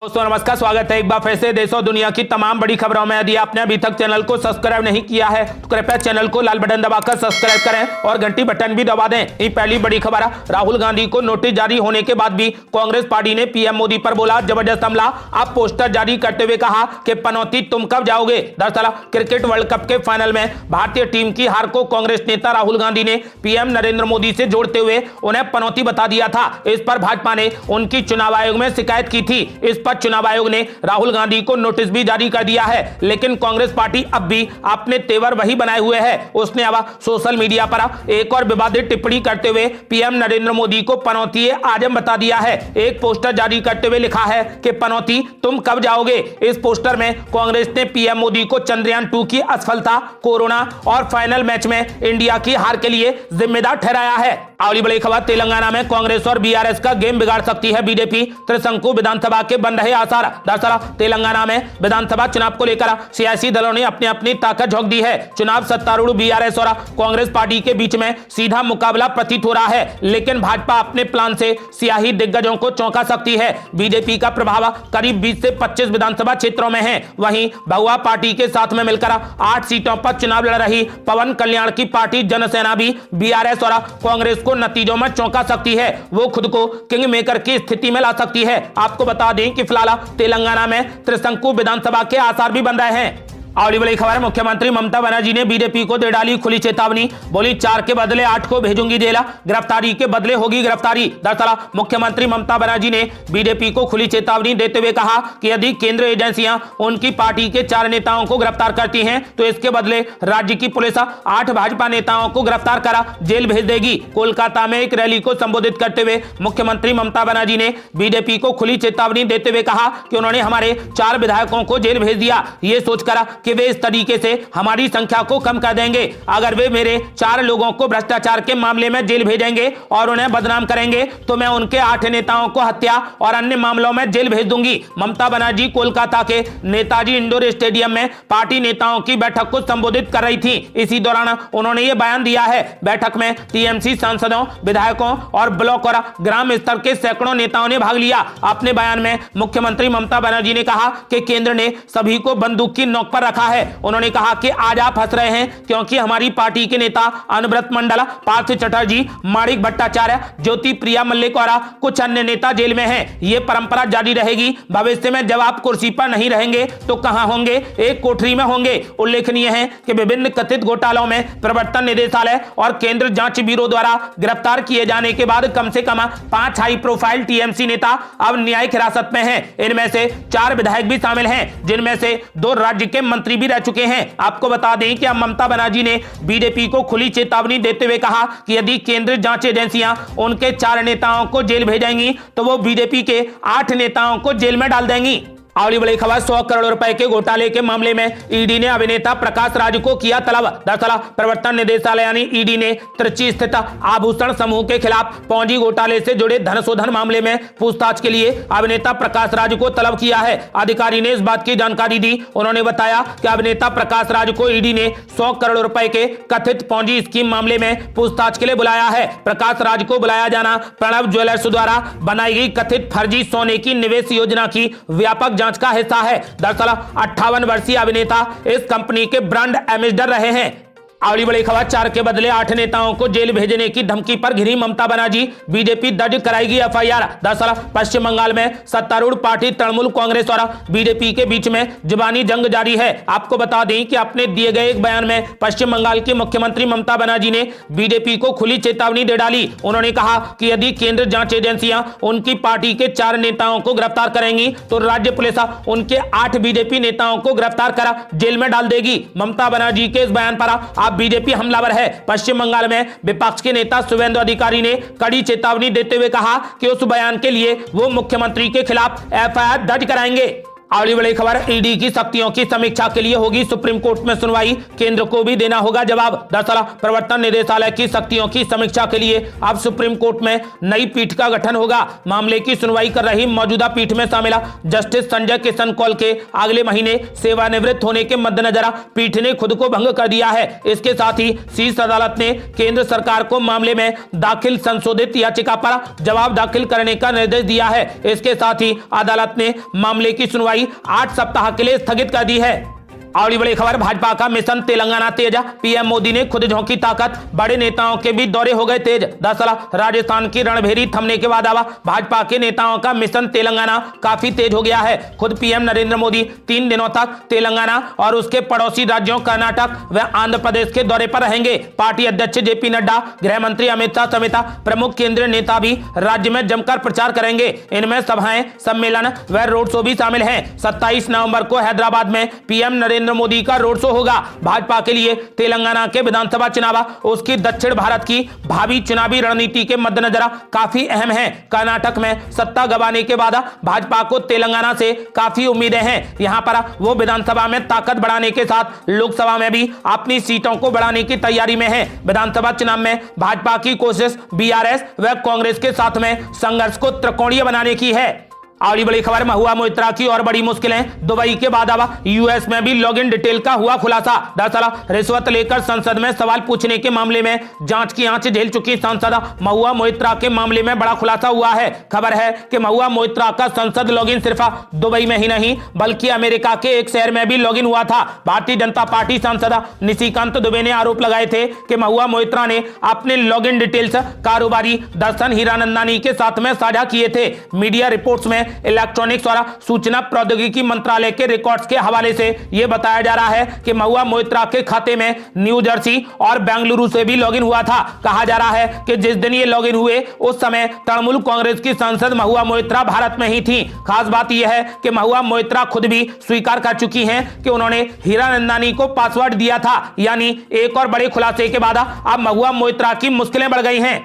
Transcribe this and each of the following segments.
दोस्तों नमस्कार, स्वागत है एक बार फिर से देश और दुनिया की तमाम बड़ी खबरों में। यदि आपने अभी तक चैनल को सब्सक्राइब नहीं किया है तो कृपया चैनल को लाल बटन दबाकर सब्सक्राइब करें और घंटी बटन भी दबा दें। ये पहली बड़ी खबर, राहुल गांधी को नोटिस जारी होने के बाद भी कांग्रेस पार्टी ने पीएम मोदी पर बोला जबरदस्त हमला। अब पोस्टर जारी करते हुए कहा कि पनौती तुम कब जाओगे। दरअसल क्रिकेट वर्ल्ड कप के फाइनल में भारतीय टीम की हार को कांग्रेस नेता राहुल गांधी ने पीएम नरेंद्र मोदी से जोड़ते हुए उन्हें पनौती बता दिया था। इस पर भाजपा ने उनकी चुनाव आयोग में शिकायत की थी। इस पर चुनाव आयोग ने राहुल गांधी को नोटिस भी जारी कर दिया है, लेकिन कांग्रेस पार्टी अब भी अपने तेवर वही बनाए हुए है। उसने अब सोशल मीडिया पर एक और विवादित टिप्पणी करते हुए पीएम नरेंद्र मोदी को पनौती आजम बता दिया है। एक पोस्टर जारी करते हुए लिखा है कि पनौती तुम कब जाओगे। इस पोस्टर में कांग्रेस ने पीएम मोदी को चंद्रयान 2 की असफलता, कोरोना और फाइनल मैच में इंडिया की हार के लिए जिम्मेदार ठहराया है। अगली बड़ी खबर, तेलंगाना में कांग्रेस और बीआरएस का गेम बिगाड़ सकती है बीजेपी, त्रिशंकु विधानसभा के बन रहे आसार। दरअसल तेलंगाना में विधानसभा चुनाव को लेकर सियासी दलों ने अपनी अपनी ताकत झोंक दी है। चुनाव सत्तारूढ़ बीआरएस और कांग्रेस पार्टी के बीच में सीधा मुकाबला प्रतीत हो रहा है, लेकिन भाजपा अपने प्लान से सियाही दिग्गजों को चौंका सकती है। बीजेपी का प्रभाव करीब 20 से 25 विधानसभा क्षेत्रों में है। वहीं बहुआ पार्टी के साथ में मिलकर 8 सीटों पर चुनाव लड़ रही पवन कल्याण की पार्टी जनसेना भी बीआरएस और कांग्रेस को नतीजों में चौंका सकती है। वो खुद को किंग मेकर की स्थिति में ला सकती है। आपको बता दें कि फिलहाल तेलंगाना में त्रिशंकु विधानसभा के आसार भी बन रहे हैं। अगली बड़ी खबर, मुख्यमंत्री ममता बनर्जी ने बीजेपी को दे डाली खुली चेतावनी। बोली 4 के बदले 8 को भेजूंगी जेल, गिरफ्तारी के बदले होगी गिरफ्तारी। दरअसल मुख्यमंत्री ममता बनर्जी ने बीजेपी को खुली चेतावनी देते हुए कहा कि यदि केंद्रीय एजेंसियां उनकी पार्टी के 4 नेताओं को गिरफ्तार करती हैं तो इसके बदले राज्य की पुलिस 8 भाजपा नेताओं को गिरफ्तार कर जेल भेज देगी। कोलकाता में एक रैली को संबोधित करते हुए मुख्यमंत्री ममता बनर्जी ने बीजेपी को खुली चेतावनी देते हुए कहा कि उन्होंने हमारे 4 विधायकों को जेल भेज दिया, ये सोचकर कि वे इस तरीके से हमारी संख्या को कम कर देंगे। अगर वे मेरे 4 लोगों को भ्रष्टाचार के मामले में जेल भेजेंगे और उन्हें बदनाम करेंगे तो मैं उनके 8 नेताओं को हत्या और अन्य मामलों में जेल भेज दूंगी। ममता बनर्जी कोलकाता के नेताजी इंडोर स्टेडियम में पार्टी नेताओं की बैठक को संबोधित कर रही थी। इसी दौरान उन्होंने ये बयान दिया है। बैठक में टीएमसी सांसदों, विधायकों और ब्लॉक और ग्राम स्तर के सैकड़ों नेताओं ने भाग लिया। अपने बयान में मुख्यमंत्री ममता बनर्जी ने कहा कि केंद्र ने सभी को बंदूक की नोक पर रखा है। उन्होंने कहा कि आज आप हंस रहे हैं क्योंकि हमारी पार्टी के नेता अनुव्रत मंडल, पार्थ चटर्जी, माणिक भट्टाचार्य, ज्योति प्रिया मल्लिक और कुछ अन्य नेता जेल में हैं। ये परंपरा जारी रहेगी। भविष्य में जब आप कुर्सी पर नहीं रहेंगे तो कहां होंगे? एक कोठरी में होंगे। उल्लेखनीय है कि विभिन्न कथित घोटालों में प्रवर्तन निदेशालय और केंद्र जांच ब्यूरो द्वारा गिरफ्तार किए जाने के बाद कम से कम 5 हाई प्रोफाइल टीएमसी नेता अब न्यायिक हिरासत में हैं। इनमें से 4 विधायक भी शामिल हैं, जिनमें से 2 राज्य के मंत्री भी रह चुके हैं। आपको बता दें कि अब ममता बनर्जी ने बीजेपी को खुली चेतावनी देते हुए कहा कि यदि केंद्रीय जांच एजेंसियां उनके 4 नेताओं को जेल भेजेंगी तो वो बीजेपी के 8 नेताओं को जेल में डाल देंगी। अगली बड़ी खबर, 100 करोड़ रुपए के घोटाले के मामले में ईडी ने अभिनेता प्रकाश राज को किया तलब। दरअसल प्रवर्तन निदेशालय यानी ईडी ने त्रिची स्थित आभूषण समूह के खिलाफ पौंजी घोटाले से जुड़े धन शोधन मामले में पूछताछ के लिए अभिनेता प्रकाश राज को तलब किया है। अधिकारी ने इस बात की जानकारी दी। उन्होंने बताया कि अभिनेता प्रकाश राज को ईडी ने 100 करोड़ रुपए के कथित पौंजी स्कीम मामले में पूछताछ के लिए बुलाया है। प्रकाश राज को बुलाया जाना प्रणव ज्वेलर्स द्वारा बनाई गई कथित फर्जी सोने की निवेश योजना की व्यापक जांच का हिस्सा है। दरअसल 58 वर्षीय अभिनेता इस कंपनी के ब्रांड एम्बेसडर रहे हैं। अगली बड़ी खबर, 4 के बदले 8 नेताओं को जेल भेजने की धमकी पर घिरी ममता बनर्जी, बीजेपी दर्ज कराएगी एफआईआर। दरअसल पश्चिम बंगाल में सत्तारूढ़ पार्टी तृणमूल कांग्रेस और बीजेपी के बीच में जुबानी जंग जारी है। आपको बता दें कि अपने दिए गए एक बयान में पश्चिम बंगाल की मुख्यमंत्री ममता बनर्जी ने बीजेपी को खुली चेतावनी दे डाली। उन्होंने कहा कि यदि केंद्र जांच एजेंसियां उनकी पार्टी के 4 नेताओं को गिरफ्तार करेंगी तो राज्य पुलिस उनके 8 बीजेपी नेताओं को गिरफ्तार कर जेल में डाल देगी। ममता बनर्जी के इस बयान पर बीजेपी हमलावर है। पश्चिम बंगाल में विपक्ष के नेता शुभेंदु अधिकारी ने कड़ी चेतावनी देते हुए कहा कि उस बयान के लिए वो मुख्यमंत्री के खिलाफ एफआईआर दर्ज कराएंगे। अगली बड़ी खबर, ईडी की शक्तियों की समीक्षा के लिए होगी सुप्रीम कोर्ट में सुनवाई, केंद्र को भी देना होगा जवाब। दरअसल प्रवर्तन निदेशालय की शक्तियों की समीक्षा के लिए अब सुप्रीम कोर्ट में नई पीठ का गठन होगा। मामले की सुनवाई कर रही मौजूदा पीठ में शामिल जस्टिस संजय किशन कौल के अगले महीने सेवानिवृत्त होने के मद्देनजर पीठ ने खुद को भंग कर दिया है। इसके साथ ही शीर्ष अदालत ने केंद्र सरकार को मामले में दाखिल संशोधित याचिका पर जवाब दाखिल करने का निर्देश दिया है। इसके साथ ही अदालत ने मामले की सुनवाई 8 सप्ताह के लिए स्थगित कर दी है। अगली बड़ी खबर, भाजपा का मिशन तेलंगाना तेज, पीएम मोदी ने खुद झोंकी ताकत, बड़े नेताओं के भी दौरे हो गए तेज। दरअसल राजस्थान की रणभेरी थमने के बाद अब भाजपा के नेताओं का मिशन तेलंगाना काफी तेज हो गया है। खुद पीएम नरेंद्र मोदी 3 दिनों तक तेलंगाना और उसके पड़ोसी राज्यों कर्नाटक व आंध्र प्रदेश के दौरे पर रहेंगे। पार्टी अध्यक्ष जेपी नड्डा, गृह मंत्री अमित शाह समेत प्रमुख केंद्रीय नेता भी राज्य में जमकर प्रचार करेंगे। इनमें सभाएं, सम्मेलन व रोड शो भी शामिल हैं। 27 नवंबर को हैदराबाद में पीएम नरेंद्र मोदी का रोड शो होगा। भाजपा के लिए तेलंगाना के विधानसभा चुनाव उसकी दक्षिण भारत की भावी चुनावी रणनीति के मद्देनजर काफी अहम है। कर्नाटक में सत्ता गंवाने के बाद भाजपा को तेलंगाना से काफी उम्मीदें हैं। यहां पर वो विधानसभा में ताकत बढ़ाने के साथ लोकसभा में भी अपनी सीटों को बढ़ाने की तैयारी में है। विधानसभा चुनाव में भाजपा की कोशिश बीआरएस व कांग्रेस के साथ में संघर्ष को त्रिकोणीय बनाने की है। अगली बड़ी खबर, महुआ मोइत्रा की और बड़ी मुश्किलें, दुबई के बाद अब यूएस में भी लॉगिन डिटेल का हुआ खुलासा। दरअसल रिश्वत लेकर संसद में सवाल पूछने के मामले में जांच की आंच झेल चुकी सांसद महुआ मोइत्रा के मामले में बड़ा खुलासा हुआ है। खबर है कि महुआ मोइत्रा का संसद लॉगिन सिर्फ दुबई में ही नहीं बल्कि अमेरिका के एक शहर में भी लॉगिन हुआ था। भारतीय जनता पार्टी सांसद निशिकांत दुबे ने आरोप लगाए थे कि महुआ मोइत्रा ने अपने लॉगिन डिटेल्स कारोबारी दर्शन हीरानंदानी के साथ में साझा किए थे। मीडिया रिपोर्ट्स में इलेक्ट्रॉनिक्स और सूचना प्रौद्योगिकी मंत्रालय के रिकॉर्ड्स के हवाले से यह बताया जा रहा है कि महुआ मोइत्रा के खाते में न्यू जर्सी और बेंगलुरु से भी लॉगिन हुआ था। कहा जा रहा है कि जिस दिन ये लॉगिन हुए उस समय तृणमूल कांग्रेस की सांसद महुआ मोइत्रा भारत में ही थी। खास बात यह है कि महुआ मोइत्रा खुद भी स्वीकार कर चुकी हैं कि उन्होंने हीरानंदानी को पासवर्ड दिया था। यानी एक और बड़े खुलासे के बाद अब महुआ मोइत्रा की मुश्किलें बढ़ गई हैं।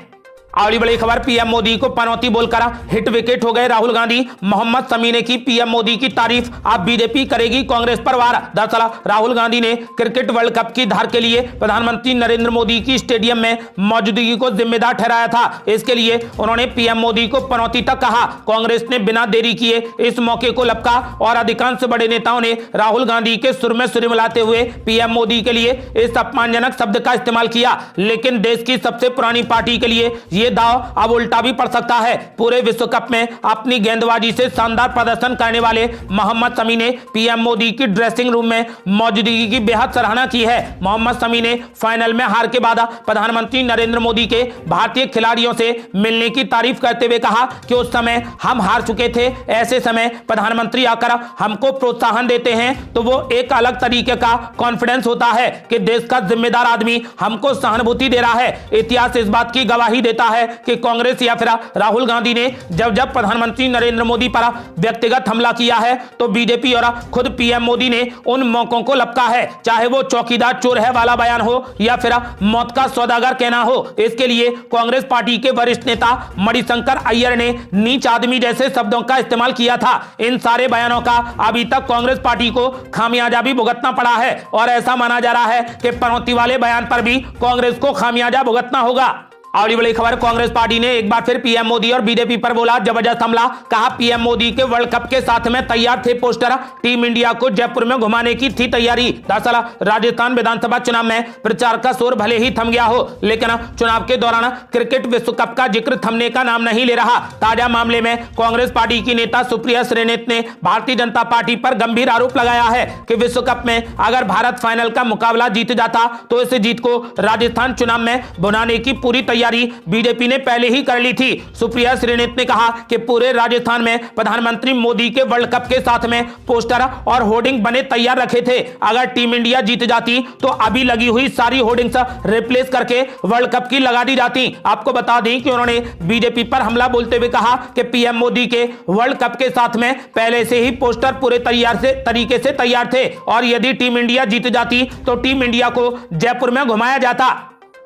अगली बड़ी खबर, पीएम मोदी को पनौती बोलकर हिट विकेट हो गए राहुल गांधी। मोहम्मद शमी ने की पीएम मोदी की तारीफ, अब बीजेपी करेगी कांग्रेस पर वार। दरअसल राहुल गांधी ने क्रिकेट वर्ल्ड कप की धार के लिए प्रधानमंत्री नरेंद्र मोदी की स्टेडियम में मौजूदगी को जिम्मेदार ठहराया था। इसके लिए उन्होंने पीएम मोदी को पनौती तक कहा। कांग्रेस ने बिना देरी किए इस मौके को लपका और अधिकांश बड़े नेताओं ने राहुल गांधी के सुर में सुर मिलाते हुए पीएम मोदी के लिए इस अपमानजनक शब्द का इस्तेमाल किया। लेकिन देश की सबसे पुरानी पार्टी के लिए ये दाव अब उल्टा भी पड़ सकता है। पूरे विश्व कप में अपनी गेंदबाजी से शानदार प्रदर्शन करने वाले मोहम्मद शमी ने पीएम मोदी की ड्रेसिंग रूम में मौजूदगी की बेहद सराहना की है। मोहम्मद शमी ने फाइनल में हार के बाद प्रधानमंत्री नरेंद्र मोदी के भारतीय खिलाड़ियों से मिलने की तारीफ करते हुए कहा कि उस समय हम हार चुके थे, ऐसे समय प्रधानमंत्री आकर हमको प्रोत्साहन देते हैं तो वो एक अलग तरीके का कॉन्फिडेंस होता है कि देश का जिम्मेदार आदमी हमको सहानुभूति दे रहा है। इतिहास इस बात की गवाही देता है कि कांग्रेस या फिर राहुल गांधी ने जब प्रधानमंत्री नरेंद्र मोदी पर व्यक्तिगत हमला किया है तो बीजेपी और खुद पीएम मोदी ने उन मौकों को लपका है, चाहे वो चौकीदार चोर है वाला बयान हो या फिर मौत का सौदागर कहना हो। इसके लिए कांग्रेस पार्टी के वरिष्ठ नेता मणिशंकर अय्यर ने नीच आदमी जैसे शब्दों का इस्तेमाल किया था। इन सारे बयानों का अभी तक कांग्रेस पार्टी को खामियाजा भी भुगतना पड़ा है और ऐसा माना जा रहा है कि पनौती वाले बयान पर भी कांग्रेस को खामियाजा भुगतना होगा। अगली बड़ी खबर, कांग्रेस पार्टी ने एक बार फिर पीएम मोदी और बीजेपी पर बोला जबरदस्त हमला। कहा पीएम मोदी के वर्ल्ड कप के साथ में तैयार थे पोस्टर, टीम इंडिया को जयपुर में घुमाने की थी तैयारी। दरअसल राजस्थान विधानसभा चुनाव में प्रचार का शोर भले ही थम गया हो लेकिन चुनाव के दौरान क्रिकेट विश्व कप का जिक्र थमने का नाम नहीं ले रहा। ताजा मामले में कांग्रेस पार्टी की नेता सुप्रिया श्रीनेत ने भारतीय जनता पार्टी पर गंभीर आरोप लगाया है कि विश्व कप में अगर भारत फाइनल का मुकाबला जीत जाता तो इस जीत को राजस्थान चुनाव में भुनाने की पूरी तैयारी बीजेपी ने पहले ही कर ली थी। सुप्रिया श्रीनेत ने कहा कि पूरे राजस्थान में प्रधानमंत्री मोदी के वर्ल्ड कप के साथ में पोस्टर और होर्डिंग बने तैयार रखे थे। अगर टीम इंडिया जीत जाती तो अभी लगी हुई सारी होर्डिंग्स रिप्लेस करके वर्ल्ड कप की लगा दी जाती। आपको बता दें कि उन्होंने बीजेपी पर हमला बोलते हुए कहा कि पीएम मोदी के वर्ल्ड कप के साथ में पहले से ही पोस्टर पूरे तरीके से तैयार थे और यदि टीम इंडिया जीत जाती तो टीम इंडिया को जयपुर में घुमाया जाता।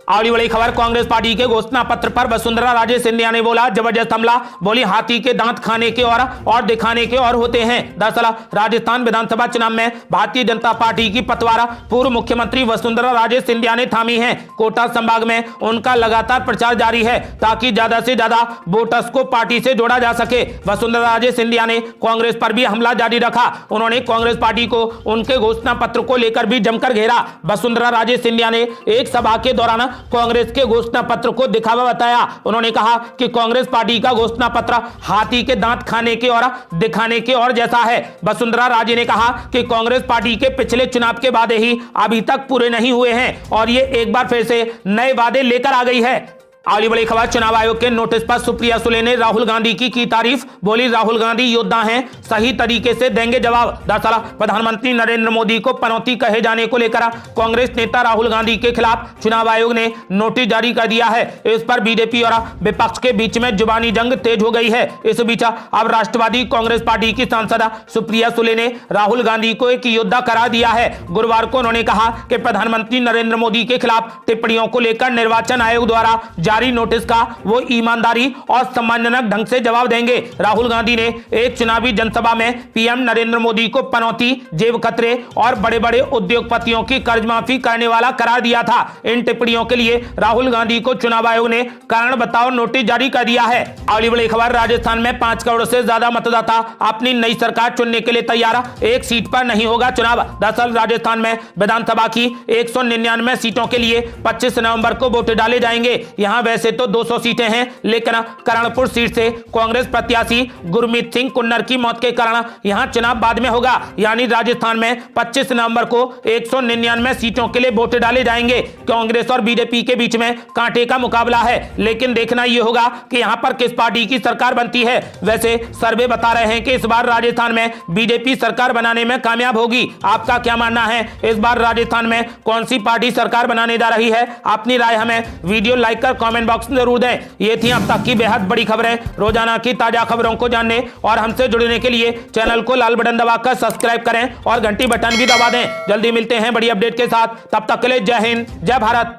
अगली बड़ी खबर, कांग्रेस पार्टी के घोषणा पत्र पर वसुंधरा राजे सिंधिया ने बोला जबरदस्त हमला। बोली हाथी के दांत खाने के और दिखाने के और होते हैं। दरअसल राजस्थान विधानसभा चुनाव में भारतीय जनता पार्टी की पतवार पूर्व मुख्यमंत्री वसुंधरा राजे सिंधिया ने थामी है। कोटा संभाग में उनका लगातार प्रचार जारी है ताकि ज्यादा से ज्यादा वोटर्स को पार्टी से जोड़ा जा सके। वसुंधरा राजे सिंधिया ने कांग्रेस पर भी हमला जारी रखा। उन्होंने कांग्रेस पार्टी को उनके घोषणा पत्र को लेकर भी जमकर घेरा। वसुंधरा राजे सिंधिया ने एक सभा के दौरान कांग्रेस के घोषणा पत्र को दिखावा बताया। उन्होंने कहा कि कांग्रेस पार्टी का घोषणा पत्र हाथी के दांत खाने के और दिखाने के और जैसा है। वसुंधरा राजे ने कहा कि कांग्रेस पार्टी के पिछले चुनाव के वादे ही अभी तक पूरे नहीं हुए हैं और ये एक बार फिर से नए वादे लेकर आ गई है। अगली बड़ी खबर, चुनाव आयोग के नोटिस पर सुप्रिया सुले ने राहुल गांधी की तारीफ। बोली राहुल गांधी योद्धा हैं, सही तरीके से देंगे जवाब। दरअसल प्रधानमंत्री नरेंद्र मोदी को पनौती कहे जाने को लेकर कांग्रेस नेता राहुल गांधी के खिलाफ चुनाव आयोग ने नोटिस जारी कर दिया है। इस पर बीजेपी और विपक्ष के बीच में जुबानी जंग तेज हो गई है। इस बीच अब राष्ट्रवादी कांग्रेस पार्टी की सांसद सुप्रिया सुले ने राहुल गांधी को एक योद्धा करार दिया है। गुरुवार को उन्होंने कहा कि प्रधानमंत्री नरेंद्र मोदी के खिलाफ टिप्पणियों को लेकर निर्वाचन आयोग द्वारा जारी नोटिस का वो ईमानदारी और सम्मानजनक ढंग से जवाब देंगे। राहुल गांधी ने एक चुनावी जनसभा में पीएम नरेंद्र मोदी को पनौती, जेब खतरे और बड़े बड़े उद्योगपतियों की कर्ज माफी करने वाला करार दिया था। इन टिप्पणियों के लिए राहुल गांधी को चुनाव आयोग ने कारण बताओ नोटिस जारी कर दिया है। अगली बड़ी खबर, राजस्थान में 5 करोड़ से ज्यादा मतदाता अपनी नई सरकार चुनने के लिए तैयार। एक सीट पर नहीं होगा चुनाव। दरअसल राजस्थान में विधानसभा की 199 सीटों के लिए 25 नवंबर को वोट डाले जाएंगे। यहां वैसे तो 200 सीटें हैं, लेकिन करणपुर सीट से कांग्रेस प्रत्याशी गुरमीत सिंह कुन्नर की मौत के कारण यहां चुनाव बाद में होगा। यानी राजस्थान में 25 नवंबर को 199 सीटों के लिए वोट डाले जाएंगे। कांग्रेस और बीजेपी के बीच में कांटे का मुकाबला है, लेकिन देखना यह होगा कि यहां पर किस पार्टी की सरकार बनती है। वैसे सर्वे बता रहे हैं कि इस बार राजस्थान में बीजेपी सरकार बनाने में कामयाब होगी। आपका क्या मानना है, इस बार राजस्थान में कौन सी पार्टी सरकार बनाने जा रही है? अपनी राय हमें वीडियो लाइक कर कमेंट बॉक्स में जरूर दें। ये थी अब तक की बेहद बड़ी खबरें। रोजाना की ताजा खबरों को जानने और हमसे जुड़ने के लिए चैनल को लाल बटन दबाकर सब्सक्राइब करें और घंटी बटन भी दबा दें। जल्दी मिलते हैं बड़ी अपडेट के साथ, तब तक के लिए जय हिंद, जय भारत।